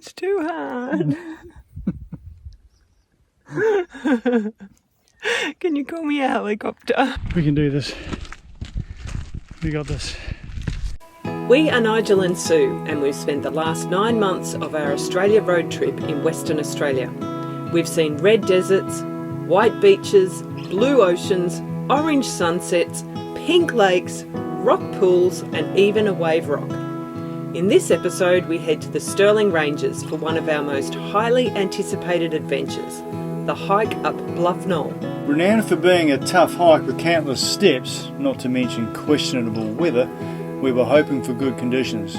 It's too hard. Can you call me a helicopter? We can do this. We got this. We are Nigel and Sue, and we've spent the last 9 months of our Australia road trip in Western Australia. We've seen red deserts, white beaches, blue oceans, orange sunsets, pink lakes, rock pools, and even a wave rock. In this episode, we head to the Stirling Ranges for one of our most highly anticipated adventures, the hike up Bluff Knoll. Renowned for being a tough hike with countless steps, not to mention questionable weather, we were hoping for good conditions.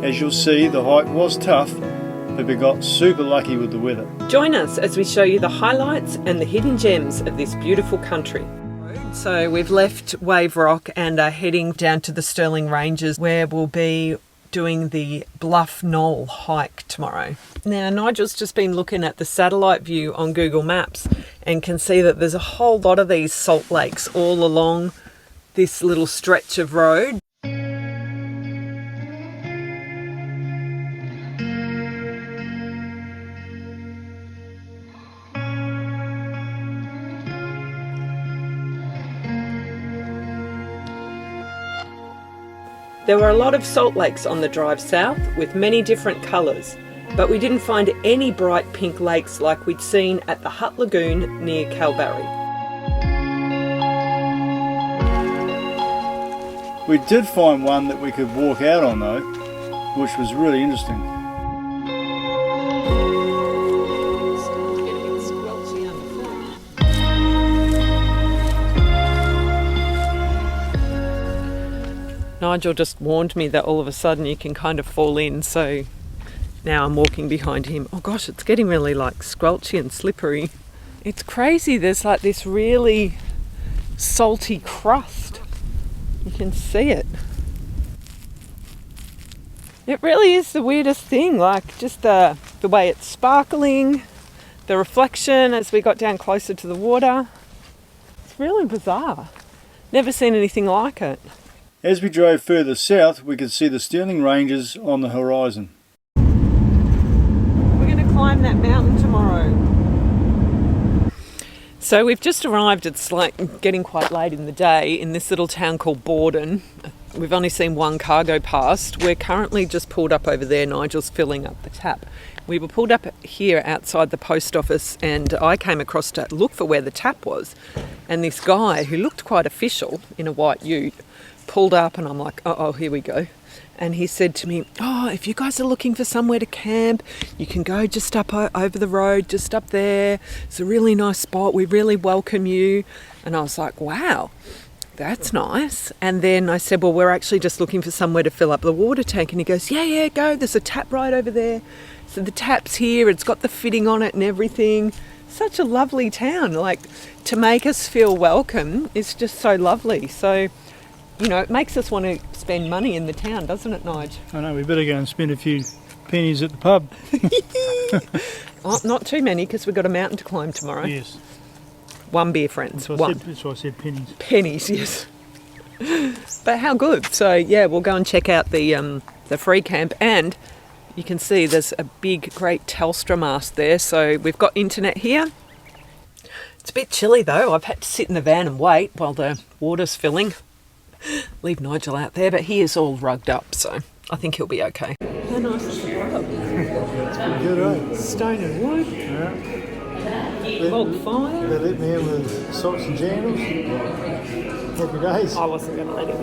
As you'll see, the hike was tough, but we got super lucky with the weather. Join us as we show you the highlights and the hidden gems of this beautiful country. So we've left Wave Rock and are heading down to the Stirling Ranges, where we'll be doing the Bluff Knoll hike tomorrow. Now, Nigel's just been looking at the satellite view on Google Maps and can see that there's a whole lot of these salt lakes all along this little stretch of road. There were a lot of salt lakes on the drive south with many different colours, but we didn't find any bright pink lakes like we'd seen at the Hutt Lagoon near Kalbarri. We did find one that we could walk out on though, which was really interesting. Nigel just warned me that all of a sudden you can kind of fall in, so now I'm walking behind him. Oh gosh, it's getting really like squelchy and slippery. It's crazy, there's like this really salty crust. You can see it. It really is the weirdest thing, like just the way it's sparkling, the reflection as we got down closer to the water. It's really bizarre. Never seen anything like it. As we drove further south, we could see the Stirling Ranges on the horizon. We're going to climb that mountain tomorrow. So we've just arrived, it's like getting quite late in the day, in this little town called Borden. We've only seen one car go past. We're currently just pulled up over there. Nigel's filling up the tap. We were pulled up here outside the post office, and I came across to look for where the tap was. And this guy, who looked quite official in a white ute, pulled up, and I'm like, uh-oh, here we go. And he said to me, oh, if you guys are looking for somewhere to camp, you can go just up over the road, just up there. It's a really nice spot. We really welcome you. And I was like, wow, that's nice. And then I said, well, we're actually just looking for somewhere to fill up the water tank. And he goes, yeah, go. There's a tap right over there. So the tap's here. It's got the fitting on it and everything. Such a lovely town. Like, to make us feel welcome, it's just so lovely. So, you know, it makes us want to spend money in the town, doesn't it, Nige? I know, we better go and spend a few pennies at the pub. Oh, not too many, because we've got a mountain to climb tomorrow. Yes. One beer, friends. That's why I said pennies. Pennies, yes. But how good. So, yeah, we'll go and check out the free camp, and you can see there's a big, great Telstra mast there. So we've got internet here. It's a bit chilly, though. I've had to sit in the van and wait while the water's filling. Leave Nigel out there, but he is all rugged up, so I think he'll be okay. How nice is the pub? It's pretty good, eh? Stone and wood. Yeah. Log fire. They let me in with socks and sandals. Happy days. I wasn't going to let him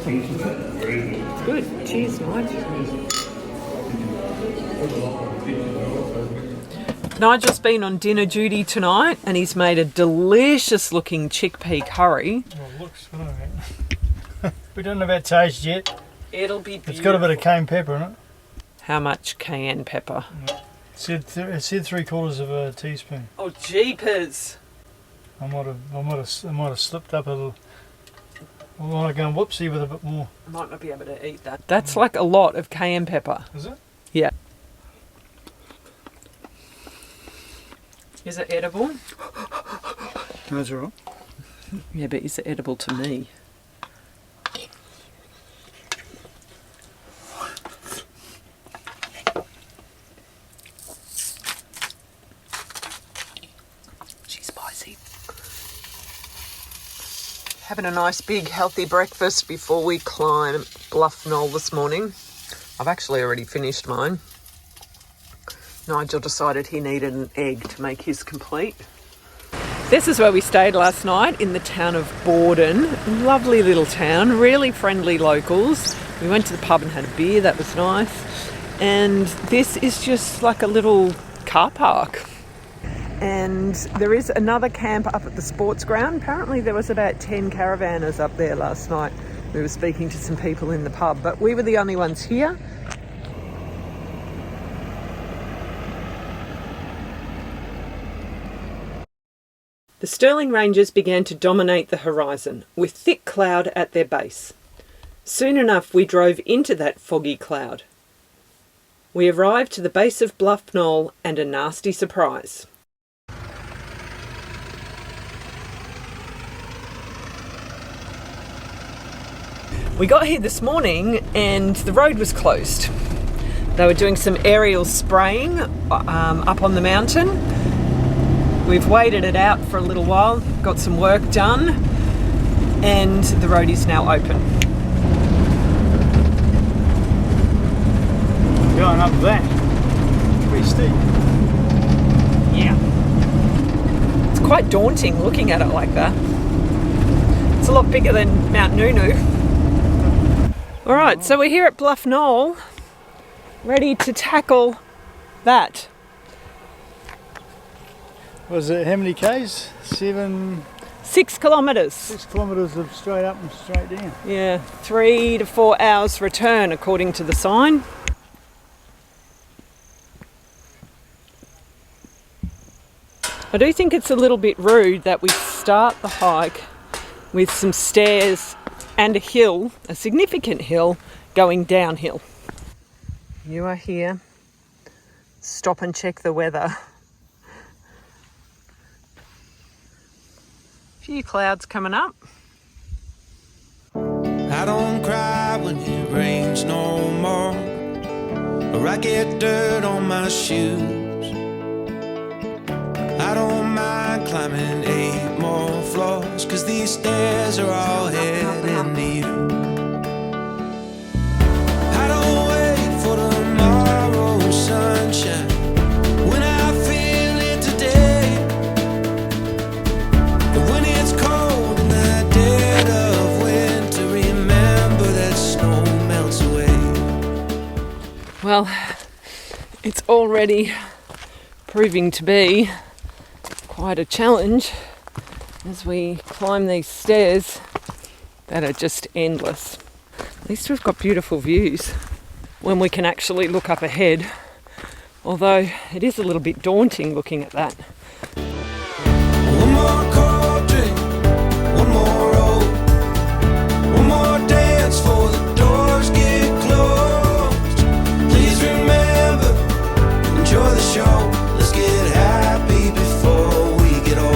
in. Good. Cheers, Nigel. Nigel's been on dinner duty tonight, and he's made a delicious looking chickpea curry. Well, it looks good, I think. We don't know about taste yet. It'll be beautiful. It's got a bit of cayenne pepper in it. How much cayenne pepper? It said 3/4 of a teaspoon. Oh, jeepers! I might have slipped up a little. I might have gone whoopsie with a bit more. I might not be able to eat that. That's like a lot of cayenne pepper. Is it? Yeah. Is it edible? No, that's all right. Yeah, but is it edible to me? Having a nice big healthy breakfast before we climb Bluff Knoll this morning. I've actually already finished mine. Nigel decided he needed an egg to make his complete. This is where we stayed last night, in the town of Borden. Lovely little town, really friendly locals. We went to the pub and had a beer, that was nice. And this is just like a little car park. And there is another camp up at the sports ground. Apparently there was about 10 caravanners up there last night. We were speaking to some people in the pub, but we were the only ones here. The Stirling Ranges began to dominate the horizon, with thick cloud at their base. Soon enough we drove into that foggy cloud. We arrived to the base of Bluff Knoll and a nasty surprise. We got here this morning and the road was closed. They were doing some aerial spraying up on the mountain. We've waited it out for a little while, got some work done, and the road is now open. Going up that. Pretty steep. Yeah. It's quite daunting looking at it like that. It's a lot bigger than Mount Nunu. Alright, so we're here at Bluff Knoll, ready to tackle that. Was it how many k's? 6 kilometres. 6 kilometres of straight up and straight down. Yeah, 3 to 4 hours return according to the sign. I do think it's a little bit rude that we start the hike with some stairs and a hill, a significant hill, going downhill. You are here. Stop and check the weather. Few clouds coming up. I don't cry when it rains no more, or I get dirt on my shoes. I don't mind climbing 8 more floors, 'cause these stairs are all heading to you. I don't wait for tomorrow's sunshine when I feel it today. But when it's cold in the dead of winter, remember that snow melts away. Well, it's already proving to be quite a challenge as we climb these stairs that are just endless. At least we've got beautiful views when we can actually look up ahead, although it is a little bit daunting looking at that. One more cold drink, one more roll, one more dance for the doors get closed. Please remember, enjoy the show. Let's get happy before we get old.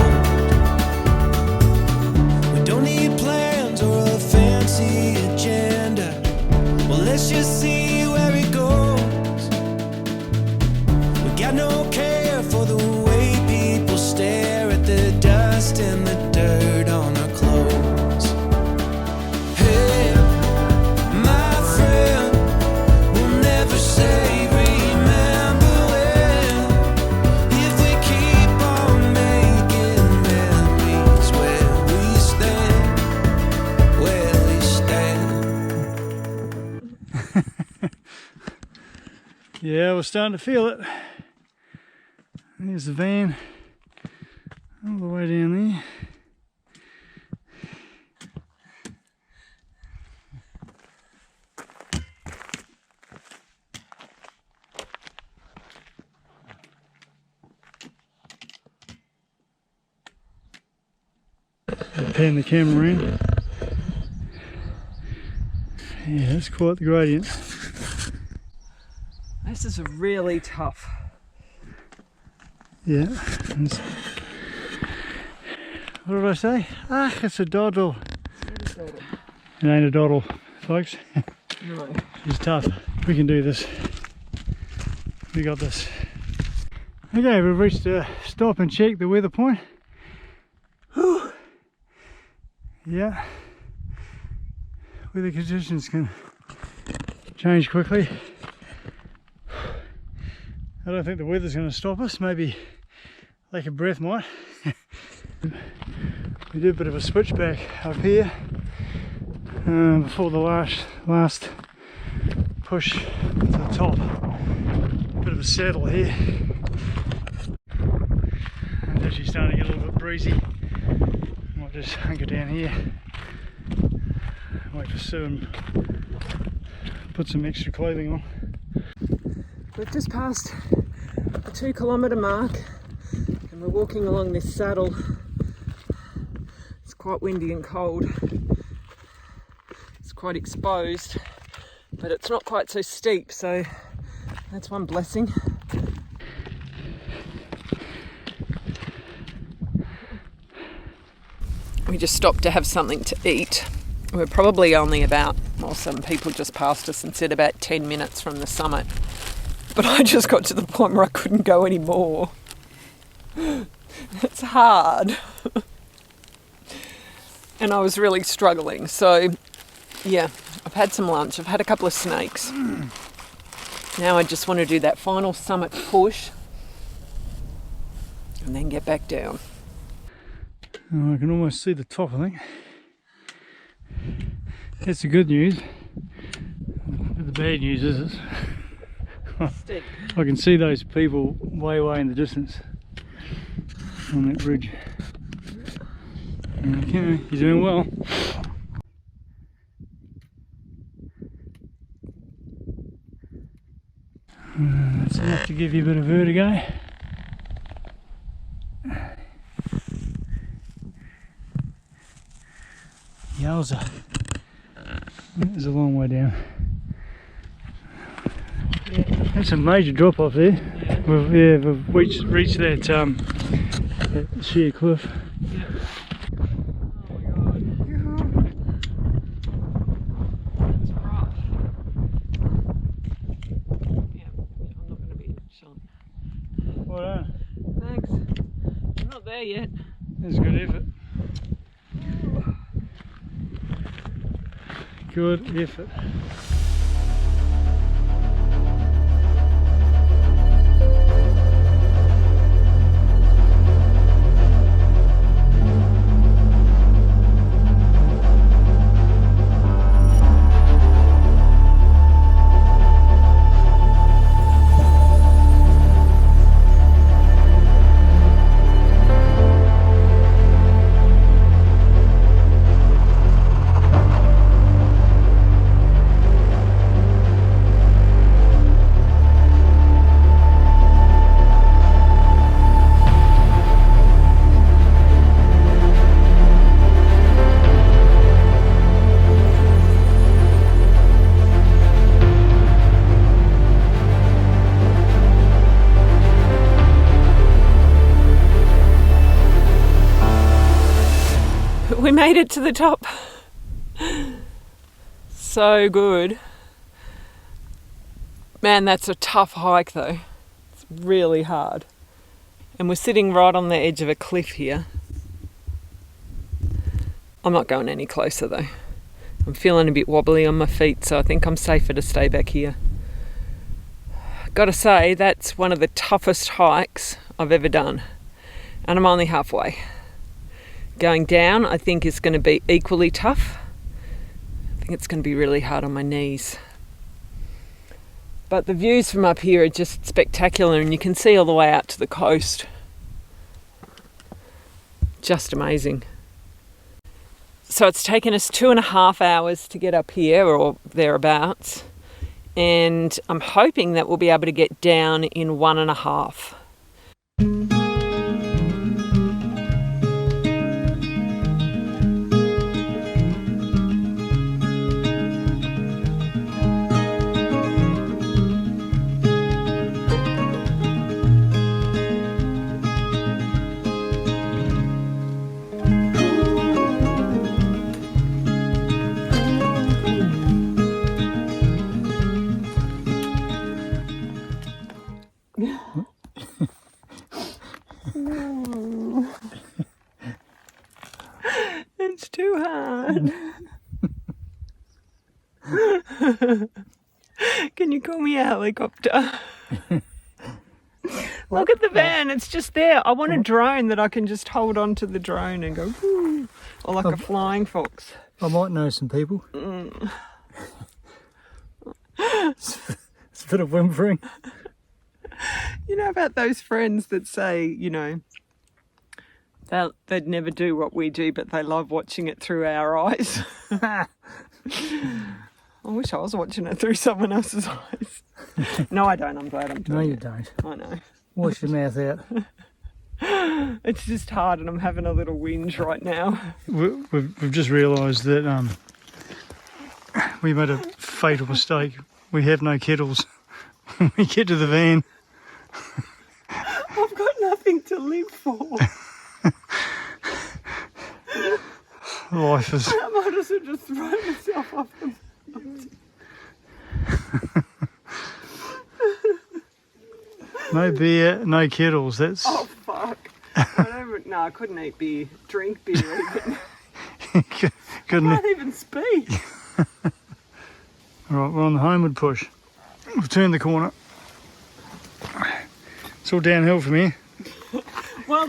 We don't need plans or a fancy agenda. Well, let's just see where it goes. We got no care for the way people stare at the dust and the dirt on our clothes. Hey, my friend, we'll never say remember when, if we keep on making memories where we stand, where we stand. Yeah, we're starting to feel it. There's the van all the way down there. Pan the camera in. Yeah, that's quite the gradient. This is really tough. Yeah. What did I say? Ah, it's a doddle. It ain't a doddle, folks. No. It's tough. We can do this. We got this. Okay, we've reached a stop and check the weather point. Whew. Yeah, weather conditions can change quickly. I don't think the weather's going to stop us. Maybe lack of breath might. We did a bit of a switchback up here before the last push to the top. Bit of a saddle here. It's actually starting to get a little bit breezy. Might just hunker down here. Wait for Sue and put some extra clothing on. We've just passed the 2 kilometre mark and we're walking along this saddle. It's quite windy and cold. It's quite exposed, but it's not quite so steep, so that's one blessing. We just stopped to have something to eat. We're probably only about, well, some people just passed us and said about 10 minutes from the summit. But I just got to the point where I couldn't go anymore. It's hard. And I was really struggling. So, yeah, I've had some lunch. I've had a couple of snakes. Now I just want to do that final summit push and then get back down. Oh, I can almost see the top, I think. That's the good news. But the bad news is Steep. I can see those people way in the distance on that bridge. Okay, you're doing well. That's enough to give you a bit of vertigo. Yowza. There's a long way down. That's a major drop off there. We've reached that, that sheer cliff. Yeah. Oh my god. That's rough. Yeah, I'm not going to be shown. Well done. Thanks. I'm not there yet. That's a good effort. Good effort. We made it to the top. So good. Man, that's a tough hike though. It's really hard. And we're sitting right on the edge of a cliff here. I'm not going any closer though. I'm feeling a bit wobbly on my feet, so I think I'm safer to stay back here. Gotta say, that's one of the toughest hikes I've ever done. And I'm only halfway. Going down, I think, is going to be equally tough. I think it's going to be really hard on my knees. But the views from up here are just spectacular, and you can see all the way out to the coast. Just amazing. So it's taken us 2.5 hours to get up here, or thereabouts. And I'm hoping that we'll be able to get down in 1.5. It's too hard. on. Can you call me a helicopter? Look at the van, it's just there. I want a drone that I can just hold on to the drone and go, woo, or like a flying fox. I might know some people. It's a bit of whimpering. You know about those friends that say, you know, they'd never do what we do, but they love watching it through our eyes. I wish I was watching it through someone else's eyes. No, I don't. I'm glad I'm doing it. No, you don't. I know. Wash your mouth out. It's just hard and I'm having a little whinge right now. We've just realised that we made a fatal mistake. We have no kettles when we get to the van. I've got nothing to live for. Life is... I might as well just throw myself off the No beer, no kettles. That's... Oh, fuck. I couldn't eat beer. Drink beer even. I can't even speak. Alright, we're on the homeward push. We've turned the corner. It's all downhill from here. Well,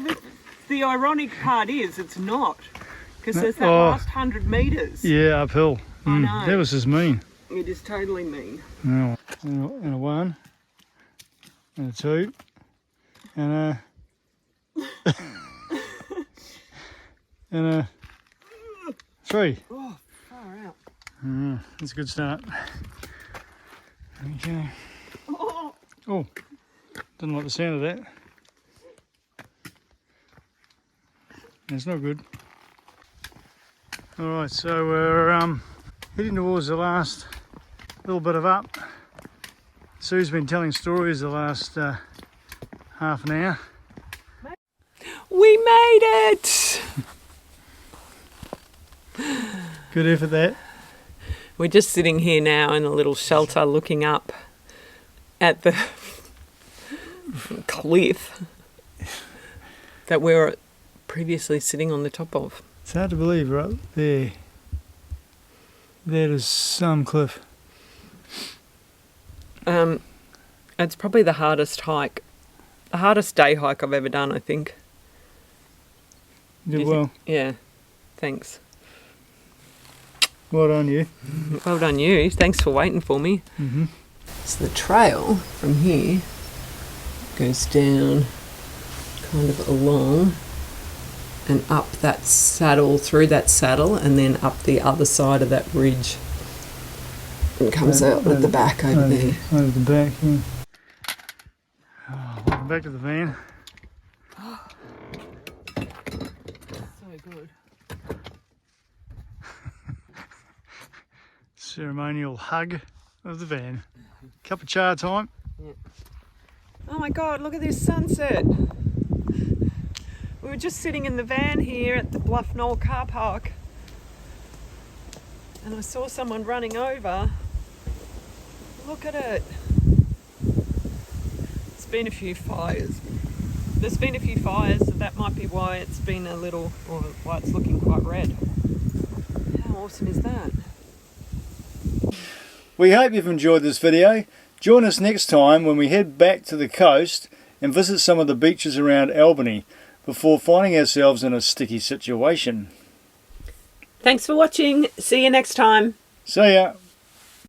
the ironic part is it's not. Because there's that last 100 metres. Yeah, uphill. I know. That was just mean. It is totally mean. No. And a 1. And a 2. And a... and a 3. Oh, far out. That's a good start. Okay. Oh, didn't like the sound of that. That's not good. Alright, so we're heading towards the last little bit of up. Sue's been telling stories the last half an hour. We made it! Good effort that. We're just sitting here now in a little shelter looking up at the cliff that we were previously sitting on the top of. It's hard to believe, right there. That is some cliff. It's probably the hardest hike, the hardest day hike I've ever done, I think. You did well. Yeah, thanks. Well done, you. Well done you. Thanks for waiting for me. Mm-hmm. So the trail from here goes down kind of along and up that saddle, through that saddle, and then up the other side of that ridge. And comes out at the back over there. Over the back, yeah. Oh, welcome back to the van. So good. Ceremonial hug of the van. Cup of char time. Yeah. Oh my God, look at this sunset. We were just sitting in the van here at the Bluff Knoll car park and I saw someone running over. Look at it. There's been a few fires. There's been a few fires, so that might be why it's been a little, or why it's looking quite red. How awesome is that? We hope you've enjoyed this video. Join us next time when we head back to the coast and visit some of the beaches around Albany before finding ourselves in a sticky situation. Thanks for watching. See you next time. See ya.